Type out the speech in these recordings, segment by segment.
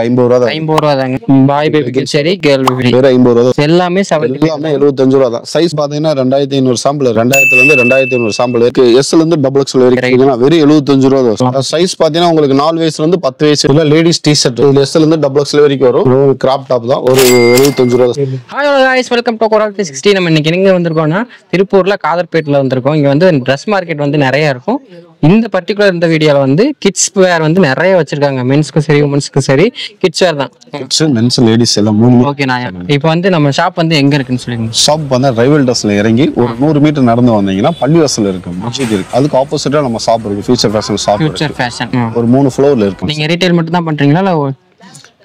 50 ரூபா தான். 50 ரூபா தாங்க. பாய் பேபிக்கு சரி கேர்ள் பேபி வேற 50 ரூபா தான். எல்லாமே 70 எல்லாமே 75 ரூபா தான். சைஸ் பாத்தீங்கன்னா 2500 சாம்பிள் 2000 இருந்து 2500 சாம்பிள் இருக்கு. எஸ்ல இருந்து டபுள் எக்ஸ்எல் வரைக்கும் வெறும் 75 ரூபா தான். சைஸ் பாத்தீங்கன்னா உங்களுக்கு 4 வயசுல இருந்து 10 வயசு இல்ல லேடிஸ் டி ஷர்ட் எஸ்ல இருந்து டபுள் எக்ஸ்எல் வரைக்கும் வரும். ஒரு கிராப் டாப் தான் ஒரு 75 ரூபா தான். Hi guys welcome to Coral 360. நம்ம இன்னைக்கு எங்க வந்திருக்கோம்னா திருப்பூர்ல காதர்பேட்ல வந்திருக்கோம். இங்க வந்து ட்ரெஸ் மார்க்கெட் வந்து நிறைய இருக்கும். இந்த பர்టిక్యులர் இந்த வீடியோல வந்து கிட்ஸ் வேர் வந்து நிறைய வச்சிருக்காங்க. மென்ஸ்க்கு சரி உமன்ஸ்க்கு சரி கிட்ஸ் வேர் தான். கிட்ஸ் மென்ஸ் லேடிஸ் எல்லாம் மூணு. ஓகே நான் இப்போ வந்து நம்ம ஷாப் வந்து எங்க இருக்குன்னு சொல்லுங்க. ஷாப் வந்து ரைவல் டஸ்ல இறங்கி ஒரு 100 மீட்டர் நடந்து வந்தீங்கன்னா பள்ளிவாசல்ல இருக்கு. மஸ்ஜித் இருக்கு. அதுக்கு ஆப்போசிட்டா நம்ம ஷாப் இருக்கு. ஃபியூச்சர் ஃபேஷன் ஷாப் இருக்கு. ஃபியூச்சர் ஃபேஷன் ஒரு 3 ஃப்ளோர்ல இருக்கு. நீங்க ரீட்டைல் மட்டும் தான் பண்றீங்களா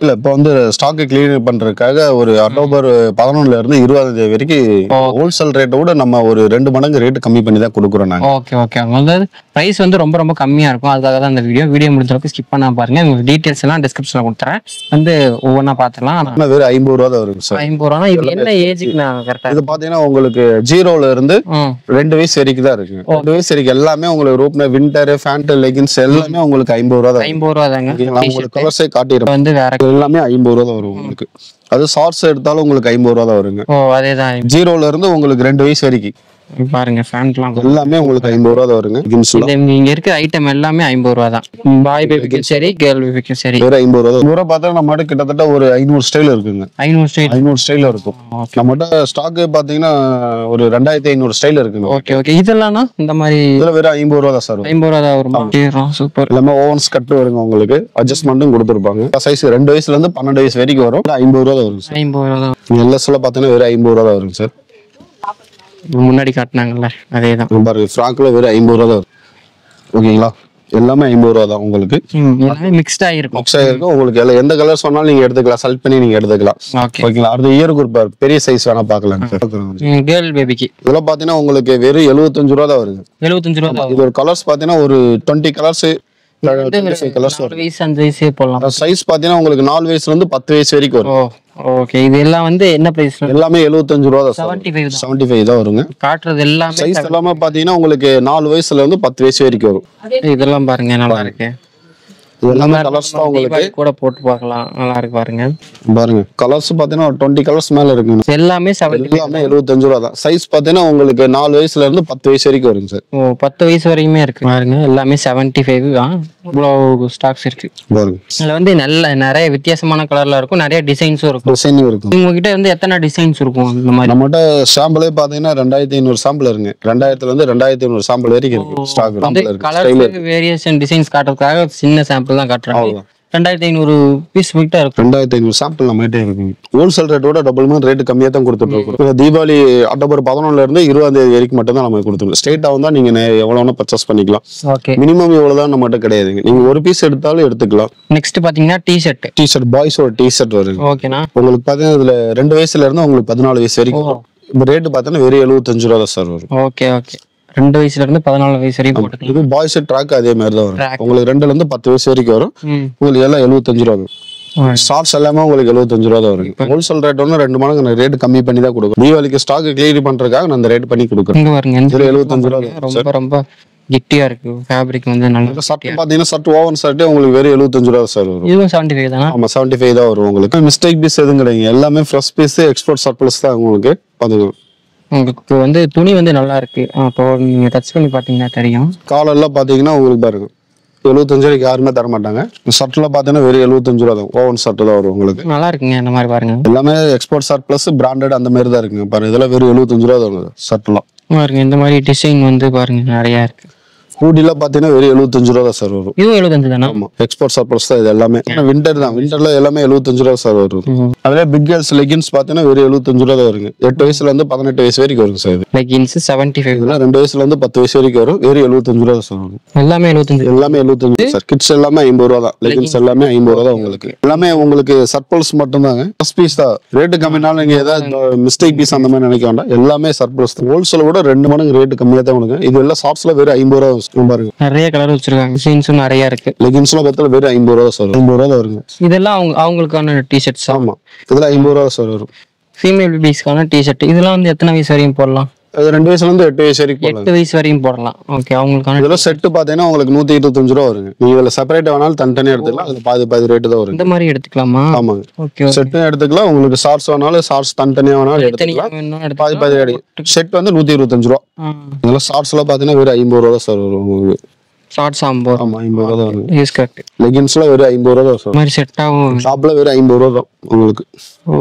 இல்ல இப்போ வந்து ஸ்டாக் கிளியர் பண்றதுக்காக ஒரு அக்டோபர் 11ல இருந்து 20ஆம் தேதி வரைக்கும் ஹோல்சேல் ரேட்டை விட நம்ம ஒரு 2 மடங்கு ரேட் கம்மி பண்ணி தான் கொடுக்குறோம் நாங்க. Okay okay. அதாவது பிரைஸ் வந்து ரொம்ப ரொம்ப கம்மியா இருக்கும். அதுக்காக தான் இந்த வீடியோ முடிஞ்ச அளவுக்கு ஸ்கிப் பண்ணா பாருங்க. உங்களுக்கு டீடைல்ஸ் எல்லாம் டிஸ்கிரிப்ஷன்ல கொடுத்துறேன். வந்து ஒவ்வொன்றா பார்த்துலாம். ஆனா வெறும் 50 ரூபா தான் வரும் சார். 50 ரூபா. இது என்ன ஏஜுக்கு நான் கரெக்டா? இது பாத்தீங்கன்னா உங்களுக்கு 0ல இருந்து 2 வயசு வரைக்கும் தான் இருக்கு. 2 வயசு வரைக்கும் எல்லாமே உங்களுக்கு ரூப்னா வின்டர் பேண்ட் லெகின்ஸ் எல்லாமே உங்களுக்கு 50 ரூபா தான். 50 ரூபா தாங்க. உங்களுக்கு கலர்ஸே காட்டிடுறோம். வந்து வேற எல்லாமே 50 ரூபா தான் வரும் உங்களுக்கு. அது ஷார்ட்ஸ் எடுத்தாலும் உங்களுக்கு 50 ரூபா தான் வருங்க. ஓ அதேதான். 0ல இருந்து உங்களுக்கு 2 வயசு வரைக்கும் பாருங்க ஃபேன்ட்லாம் எல்லாமே உங்களுக்கு 50 ரூபா தான் வருங்க. இங்க இருக்கிற ஐட்டம் எல்லாமே 50 ரூபா தான். பாய் பேபிக்கு சரி கேர்ள் பேபிக்கு சரி வேற 50 ரூபா தான். நூறா பார்த்தா நம்ம கிட்டத்தட்ட ஒரு 500 ஸ்டைல் இருக்குங்க. 500 ஸ்டைல் இருக்கும். நம்மகிட்ட ஸ்டாக் பாத்தீங்கன்னா ஒரு 2500 ஸ்டைல் இருக்குங்க. Okay okay. இதெல்லாம் இந்த மாதிரி இதுல வேற 50 ரூபா தான் சார். 50 ரூபா தான் வரும். சூப்பர். எல்லாமே ஓவன்ஸ் கட் வருங்க. உங்களுக்கு அட்ஜஸ்ட்மெண்ட்டும் கொடுத்துருப்பாங்க. சைஸ் 2 வயசுல இருந்து 12 வயசு வரைக்கும் வரும். 50 ரூபா தான் வரும் சார். 50 ரூபா தான். எல்எஸ்ல பாத்தீங்கன்னா வேற 50 ரூபா தான் வரும் சார். முன்னாடி காட்டினாங்கல்ல அதேதான் பாருங்க. ஃப்ராக்ல வெறும் 50 ரூபா தான். ஓகேங்களா? எல்லாமே 50 ரூபா தான் உங்களுக்கு. எல்லாமே மிக்ஸ்ட் ஆயிருக்கும். மிக்ஸ் ஆயிருக்கும். உங்களுக்கு எந்த கலர் சொன்னாலும் நீங்க எடுத்துக்கலாம். செலக்ட் பண்ணி நீங்க எடுத்துக்கலாம். ஓகேங்களா? அடுத்த இயர் குரூப் பெரிய சைஸ் வேணா பாக்கலாம். கேர்ள் பேபிக்கு இதெல்லாம் பாத்தீங்கன்னா உங்களுக்கு வெறும் 75 ரூபா தான் வருங்க. 75 ரூபா தான். இது ஒரு கலர்ஸ் பாத்தீங்கன்னா ஒரு 20 கலர்ஸ் சைஸ் பாத்தீங்கன்னா உங்களுக்கு 4 வயசுல இருந்து 10 வயசு வரைக்கும் வரும். ஓகே. இது எல்லாம் வந்து என்ன பிரைஸ்? எல்லாமே 75 ரூபா தான். 75 தான் வருங்க. காட்டுறது எல்லாமே சைஸ் எல்லாமே பாத்தீங்கன்னா உங்களுக்கு 4 வயசுல இருந்து 10 வயசு வரைக்கும் வரும். இதெல்லாம் பாருங்க நல்லா இருக்கு. எல்லாமே கலர்ஸ் தான் உங்களுக்கு கூட போட்டு பார்க்கலாம். நல்லா இருக்கு பாருங்க. பாருங்க கலர்ஸ் பாத்தீங்கன்னா 20 கலர்ஸ் மேல இருக்குங்க. எல்லாமே 75 ரூபா தான். சைஸ் பாத்தீங்கன்னா உங்களுக்கு 4 வயசுல இருந்து 10 வயசு வரைக்கும் வருங்க சார். 10 வயசு வரைக்குமே இருக்கு பாருங்க. எல்லாமே 75 தான். இவ்வளவு ஸ்டாக்ஸ் இருக்கு பாருங்க. இதுல வந்து நிறைய வித்தியாசமான கலர்ல இருக்கும். நிறைய டிசைன்ஸும் இருக்கும். உங்ககிட்ட வந்து எத்தனை டிசைன்ஸ் இருக்கும் இந்த மாதிரி? நம்மகிட்ட சாம்பிளே பாத்தீங்கன்னா 2500 சாம்பிள் இருக்கு. 2000ல இருந்து 2500 சாம்பிள் வரைக்கும் இருக்கு. ஸ்டாக் இருக்கு. கலர் வேரியேஷன் டிசைன்ஸ் காட்டுறதுக்காக சின்ன சாம்பிள் தான் காட்டுறாங்க. 2500 பீஸ் கிட்ட இருக்கு. 2500 சாம்பிள் நம்ம கிட்ட இருக்கு. ஹோல்சேல் ரேட்டோட டபுள் மடங்கு ரேட் கம்மியா தான் கொடுத்துட்டு இருக்கோம். தீபாவளி அக்டோபர் 11ல இருந்து 20ஆம் தேதி வரைக்கும் மட்டும் தான் நம்ம கொடுத்துருக்கோம். ஸ்ட்ரெயிட்டா வந்தா நீங்க எவ்வளவுனா பர்ச்சேஸ் பண்ணிக்கலாம். ஓகே. மினிமம் இவ்வளவுதான் நம்ம கிட்ட கிடையாதுங்க. நீங்க ஒரு பீஸ் எடுத்தாலும் எடுத்துக்கலாம். நெக்ஸ்ட் பாத்தீங்கன்னா டி-ஷர்ட் பாய்ஸோட டி-ஷர்ட் வருது. ஓகேனா? உங்களுக்கு பாத்தீங்கன்னா இதுல 2 வயசுல இருந்து உங்களுக்கு 14 வயசு வரைக்கும். இப்போ ரேட் பாத்தீங்கன்னா வெறும் 75 ரூபா தான் சார் வரும். Okay okay. 2 வயசுல இருந்து 14 வயசு வரைக்கும் போட்டுக்கலாம். இது பாய்ஸ் ட்ராக் அதே மாதிரி தான் வரும். உங்களுக்கு 2ல இருந்து 10 வயசு வரைக்கும் வரும். உங்களுக்கு எல்லாம் 75 ரூபா வரும். ஷார்ட்ஸ் எல்லாமே உங்களுக்கு 75 ரூபா தான் வரும். ஹோல்சேல் ரேட் ஒன்று 2 மடங்கு ரேட் கம்மி பண்ணி தான் கொடுக்கும். தீபாவளிக்கு ஸ்டாக் கிளியர் பண்றதுக்காக நான் அந்த ரேட் பண்ணி கொடுக்குறேன். இங்க பாருங்க 75 ரூபா ரொம்ப ரொம்ப கெட்டியா இருக்கு. ஃபேப்ரிக் வந்து நல்ல ஷர்ட் பாத்தீங்கன்னா ஷர்ட் ஓவன் ஷர்ட் உங்களுக்கு வெறும் 75 ரூபா சார் வரும். இதுவும் 75 தானா? ஆமா 75 தான் வரும். உங்களுக்கு மிஸ்டேக் பீஸ் எதுவும் கிடையாது. எல்லாமே ஃப்ரெஷ் பீஸ் எக்ஸ்போர்ட் சர்ப்ளஸ் தான் உங்களுக்கு. பாத்துக்கோங்க. உங்களுக்கு வந்து துணி வந்து நல்லா இருக்கு. அப்போ நீங்க டச் பண்ணி பாத்தீங்கன்னா தெரியும். காலெல்லாம் பாத்தீங்கன்னா உங்களுக்கு பாருங்க 75 ரூபாய்க்கு யாருமே தர மாட்டாங்க. ஷர்ட்ல பாத்தீங்கன்னா வெறும் 75 ரூபா தான். ஓவன் ஷர்ட் தான் வரும் உங்களுக்கு. நல்லா இருக்குங்க. இந்த மாதிரி பாருங்க. எல்லாமே எக்ஸ்போர்ட் ஷர்ட் பிளஸ் பிராண்டட் அந்த மாதிரி தான் இருக்குங்க. பாருங்க இதெல்லாம் வெறும் 75 ரூபா தான் வரும் ஷர்ட்லாம். பாருங்க இந்த மாதிரி டிசைன் வந்து பாருங்க நிறைய இருக்கு. ஹூடிலாம் பாத்தீங்கன்னா வெறும் 75 ரூபா தான் சார் வரும். இதுவும் 75 தானா? ஆமா எக்ஸ்போர்ட் சர்ப்ளஸ் தான் இது எல்லாமே. வின்டர் தான். வின்டர்ல எல்லாமே 75 ரூபா சார் வரும். அதுல பிக் கேர்ள்ஸ் லெகின்ஸ் பாத்தீங்கன்னா வெறும் 75 ரூபா தான் வருங்க. 8 வயசுல இருந்து 18 வயசு வரைக்கும் வரும் சார். லெகின்ஸ் 75. 2 வயசுல இருந்து 10 வயசு வரைக்கும் வரும். வெறும் 75 ரூபா சார் வரும். எல்லாமே 75 சார். கிட்ஸ் எல்லாமே 50 ரூபா தான். லெகின்ஸ் எல்லாமே 50 ரூபா தான் உங்களுக்கு. எல்லாமே உங்களுக்கு சர்ப்ளஸ் மட்டும் தாங்க. ஃபர்ஸ்ட் பீஸ் தான். ரேட் கம்மினாலும் நீங்க ஏதாவது மிஸ்டேக் பீஸ் அந்த மாதிரி நினைக்க வேண்டாம். எல்லாமே சர்ப்ளஸ் தான். ஹோல்சேல் விட 2 மடங்கு ரேட் கம்மியா தான் உங்களுக்கு. இது எல்லாம் ஷார்ட்ஸ்ல வெறும் 50 ரூபா பாருங்க. நிறைய கலர் வச்சிருக்காங்க. டிசைன்ஸும் நிறைய இருக்கு. லெகின்ஸ்லாம் பார்த்தா வெறும் 50 ரூபா சார். 50 ரூபா தான் வருங்க. இதெல்லாம் அவங்களுக்கான டி-ஷர்ட்ஸ். ஆமா இதெல்லாம் 50 ரூபா சார் வரும். ஃபீமேல் பேபிஸ்க்கான டி-ஷர்ட். இதெல்லாம் வந்து எத்தனை வயசு வரையும் போடலாம்? அது 2 வயசுல இருந்து 8 வயசு வரைக்கும் போடலாம். 8 வயசு வரையும் போடலாம். ஓகே, அவங்களுக்கான இதெல்லாம் செட்டு பாத்தீங்கன்னா உங்களுக்கு 125 ரூபா வருங்க. நீங்க இதுல செப்பரேட் வேணாலும் தனித்தனியா எடுத்துக்கலாம். அதுல பாதி ரேட்டு தான் வரும். இந்த மாதிரி எடுத்துக்கலாமா? ஆமாங்க. ஓகே, செட்டும் எடுத்துக்கலாம். உங்களுக்கு ஷார்ட்ஸ் வேணாலும் ஷார்ட்ஸ் தனித்தனியா வேணாலும் எடுத்துக்கலாம். பாதி ரேட்டு. செட் வந்து 125 ரூபா. இதெல்லாம் ஷார்ட்ஸ் எல்லாம் பாத்தீங்கன்னா வெறும் 50 ரூபா தான் சார் வரும் உங்களுக்கு. ஷார்ட்ஸ் 50. ஆமா 50 ரூபா தான் வரும். Use correct. லெகின்ஸ்ல வெறும் 50 ரூபா தான் சார். மாதிரி செட் ஆகும். டாப்ல வெறும் 50 ரூபா தான் உங்களுக்கு. ஓ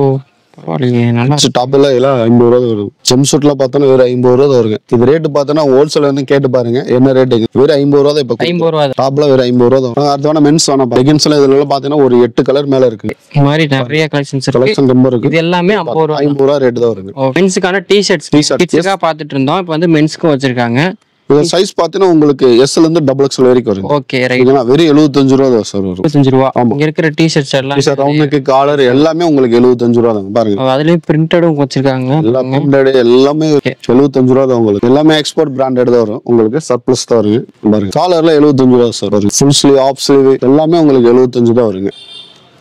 பரவாயில்லையே, நல்லா டாப்ல எல்லாம் 50 ரூபா தான் வரும். ஜெம் சூட்ல பார்த்தோன்னா வெறும் 50 ரூபா தான் வருங்க. இது ரேட்டு பார்த்தோன்னா ஹோல்சேல் வந்து கேட்டு பாருங்க என்ன ரேட்டுங்க. வெறும் 50 ரூபா தான் இப்போ. 50 ரூபா. டாப்ல வெறும் 50 ரூபா தான். அடுத்த வேணா மென்ஸ் வேணா லெகின்ஸ்ல இதுல பாத்தீங்கன்னா ஒரு 8 கலர் மேல இருக்கு. இந்த மாதிரி நிறைய கலெக்ஷன்ஸ் இருக்கு. கலெக்ஷன் ரொம்ப இருக்கு. இது எல்லாமே 50 ரூபா. 50 ரூபா ரேட் தான் வருங்க. மென்ஸ்க்கான டி-ஷர்ட்ஸ் கிட்ஸ்க்காக பார்த்துட்டு இருந்தோம். இப்போ வந்து மென்ஸ்க்கும் வச்சிருக்காங்க. இது சைஸ் பாத்தீங்கன்னா உங்களுக்கு எஸ்ல இருந்து XXL வரைக்கும் வரும். Okay right. இதுனா வெறும் 75 ரூபா தான் சார் வரும். 75 ரூபா. இங்க இருக்கிற டி-ஷர்ட்ஸ் எல்லாம் டி-ஷர்ட் ரவுண்டுக்கு காலர் எல்லாமே உங்களுக்கு 75 ரூபா தான் பாருங்க. அதுலயும் பிரிண்டடும் வச்சிருக்காங்க. எல்லா பிரிண்டட் எல்லாமே 75 ரூபா தான் உங்களுக்கு. எல்லாமே எக்ஸ்போர்ட் பிராண்டட் தான் வரும். உங்களுக்கு சர்ப்ளஸ் தான் வருங்க. பாருங்க காலர்ல 75 ரூபா சார் வரும். ஃபுல் ஸ்லீவ் ஆஃப் ஸ்லீவ் எல்லாமே உங்களுக்கு 75 தான் வருங்க.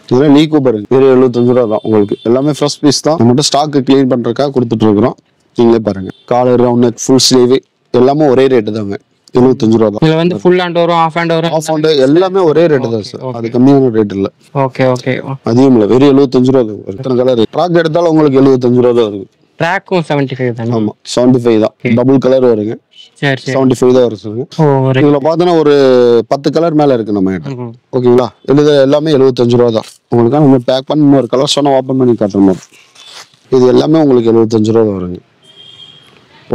இதெல்லாம் லீ கூப்பர் வெறும் 75 ரூபா தான் உங்களுக்கு. எல்லாமே ஃப்ரெஷ் பீஸ் தான். நம்ம மட்டும் ஸ்டாக் கிளீன் பண்றதுக்காக கொடுத்துட்டு இருக்கிறோம். நீங்களே பாருங்க collar round neck full sleeve எல்லாமே ஒரே ரேட்டு தாங்க. 75 ரூபா தான். இதுல வந்து ஃபுல் ஹேண்ட் வரும், ஆஃப் ஹேண்ட் வரும். ஆஃப் ஹேண்ட் எல்லாமே ஒரே ரேட் தான் சார். அது கம்மியான ரேட் இல்ல. Okay okay. அதிகம் இல்ல. வெறும் 75 ரூபா தான். எத்தனை கலர் ட்ராக் எடுத்தாலும் உங்களுக்கு 75 ரூபா தான் வருது. ட்ராக்கும் 75 தானே? ஆமா 75 தான். டபுள் கலர் வருங்க. சரி சரி. 75 தான் வருது. இதுல பாத்தீங்கன்னா ஒரு 10 கலர் மேல இருக்கு நம்ம கிட்ட. ஓகேங்களா? இது எல்லாமே 75 ரூபா தான். உங்களுக்கு நம்ம பேக் பண்ணி இன்னொரு கலர் சொன்னா ஓபன் பண்ணி காட்டுறோம். இது எல்லாமே உங்களுக்கு 75 ரூபா தான் வருங்க.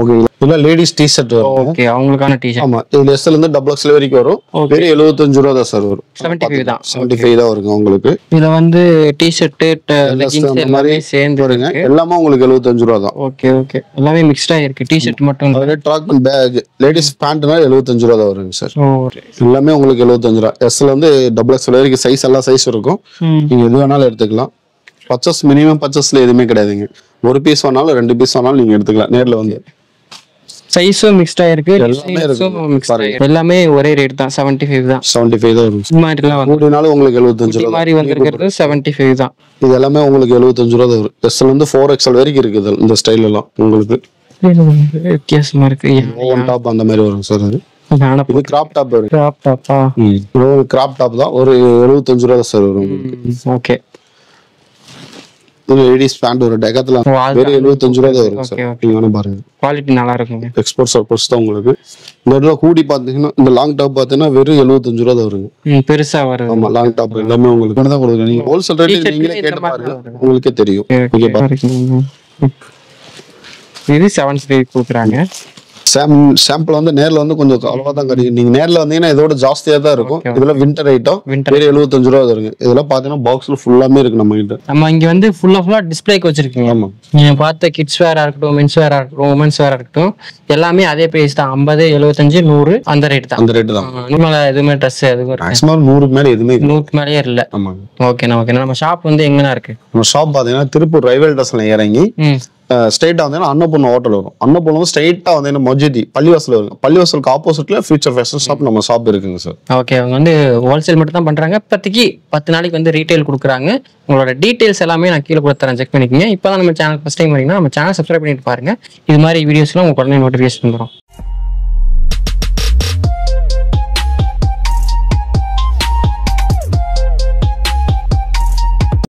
ஓகேங்களா? இல்ல லேடிஸ் டி-ஷர்ட் வரும். ஓகே, அவங்களுக்கான டி-ஷர்ட். ஆமா இதுல எஸ்ல இருந்து XXL வரைக்கும் வரும். வெறும் 75 ரூபா தான் சார் வரும். 75 தான். 75 தான் வருங்க உங்களுக்கு. இதுல வந்து டி-ஷர்ட், லெகின்ஸ் எல்லாமே சேர்ந்து வருங்க. எல்லாமே உங்களுக்கு 75 ரூபா தான். Okay okay. எல்லாமே மிக்ஸ்டா இருக்கு. டி-ஷர்ட் மட்டும் அதுல ட்ராக் பேக் லேடிஸ் பேண்ட்னா 75 ரூபா தான் வருங்க சார். எல்லாமே உங்களுக்கு 75 ரூபா. எஸ்ல இருந்து XXL வரைக்கும் சைஸ் எல்லா சைஸ் இருக்கும். நீங்க எது வேணாலும் எடுத்துக்கலாம். பர்ச்சேஸ் மினிமம் பர்ச்சேஸ்ல எதுவுமே கிடையாதுங்க. ஒரு பீஸ் வேணாலும் 2 பீஸ் வேணாலும் நீங்க எடுத்துக்கலாம். நேர்ல வந்து சைஸும் மிக்ஸ்டா இருக்கு. எல்லாமே ஒரே ரேட் தான். 75 தான். 75 தான் வரும். இந்த மாதிரி எல்லாம் கூடினாலும் உங்களுக்கு 75 ரூபா. மாதிரி வந்திருக்கிறது 75 தான். இது எல்லாமே உங்களுக்கு 75 ரூபா தான் வரும். எஸ்ல இருந்து 4XL வரைக்கும் இருக்குது இந்த ஸ்டைல் எல்லாம் உங்களுக்கு. வித்தியாசமா இருக்கு. ஒன் டாப் அந்த மாதிரி வரும் சார். அது இது கிராப் டாப் வரும். கிராப் டாப்பா? கிராப் டாப் தான். ஒரு 75 ரூபா தான் சார் வரும். ஓகே. லேடிஸ் பேண்ட் ஒரு டெக்காத்ல வெறும் 75 ரூபா தான் வரும் சார். நீங்க வேணா பாருங்க. குவாலிட்டி நல்லா இருக்குங்க. எக்ஸ்போர்ட் சர்ப்ளஸ் தான் உங்களுக்கு. இந்த இடத்துல கூடி பாத்தீங்கன்னா இந்த லாங் டாப் பாத்தீங்கன்னா வெறும் 75 ரூபா தான் வருங்க. பெருசா வருது. ஆமா லாங் டாப் எல்லாமே உங்களுக்கு தான் கொடுக்குறேன். நீங்க ஹோல்சேல் ரேட் நீங்களே கேட்டு பாருங்க. உங்களுக்கே தெரியும். ஓகே பாருங்க. இது 75 கொடுக்குறாங்க. சாம்பிள் வந்து நேர்ல வந்து கொஞ்சம் அளவா தான் கிடைக்கும். நீங்க நேர்ல வந்தீங்கன்னா இதோட ஜாஸ்தியா தான் இருக்கும். இதெல்லாம் வின்டர் ஐட்டம். வெறும் 75 ரூபா வருங்க. இதெல்லாம் பாத்தீங்கன்னா பாக்ஸ்ல ஃபுல்லாமே இருக்கு நம்ம கிட்ட. நம்ம இங்க வந்து ஃபுல்லா டிஸ்ப்ளேக்கு வச்சிருக்கீங்க. ஆமா. நீங்க பார்த்த கிட்ஸ் வேரா இருக்கட்டும், மென்ஸ் வேரா இருக்கட்டும், உமன்ஸ் வேரா இருக்கட்டும், எல்லாமே அதே பிரைஸ் தான். 50, 75, 100 அந்த ரேட் தான். அந்த ரேட் தான். நம்மள எதுவுமே ட்ரெஸ் எதுவும் மேக்ஸிமம் 100க்கு மேல எதுவுமே 100க்கு மேலயே இல்ல. ஆமா. ஓகேண்ணா ஓகேண்ணா. நம்ம ஷாப் வந்து எங்கண்ணா இருக்கு? நம்ம ஷாப் பாத்தீங்கன்னா திருப்பூர் ரயில்வே ஸ்டேஷன்ல இறங்கி ஸ்ட்ரைட்டா வந்து அன்னபூர்ணா ஹோட்டல் வரும். அன்னபூர்ணா ஸ்ட்ரைட்டா வந்து மொஜிதி பள்ளிவாசல் வரும். பள்ளிவாசலுக்கு ஆப்போசிட்ல ஃபியூச்சர் ஃபேஷன் ஷாப் நம்ம ஷாப் இருக்குங்க சார். ஓகே. அவங்க வந்து ஹோல்சேல் மட்டும் தான் பண்றாங்க. இப்போதைக்கு 10 நாளைக்கு வந்து ரீட்டைல் கொடுக்குறாங்க. உங்களோட டீடைல்ஸ் எல்லாமே நான் கீழே கொடுத்துறேன், செக் பண்ணிக்கோங்க. இப்போதான் நம்ம சேனல் ஃபர்ஸ்ட் டைம் வரீங்கன்னா நம்ம சேனல் சப்ஸ்கிரைப் பண்ணிட்டு பாருங்க. இது மாதிரி வீடியோஸ்லாம் உங்களுக்கு உடனே நோட்டிஃபிகேஷன் வரும்.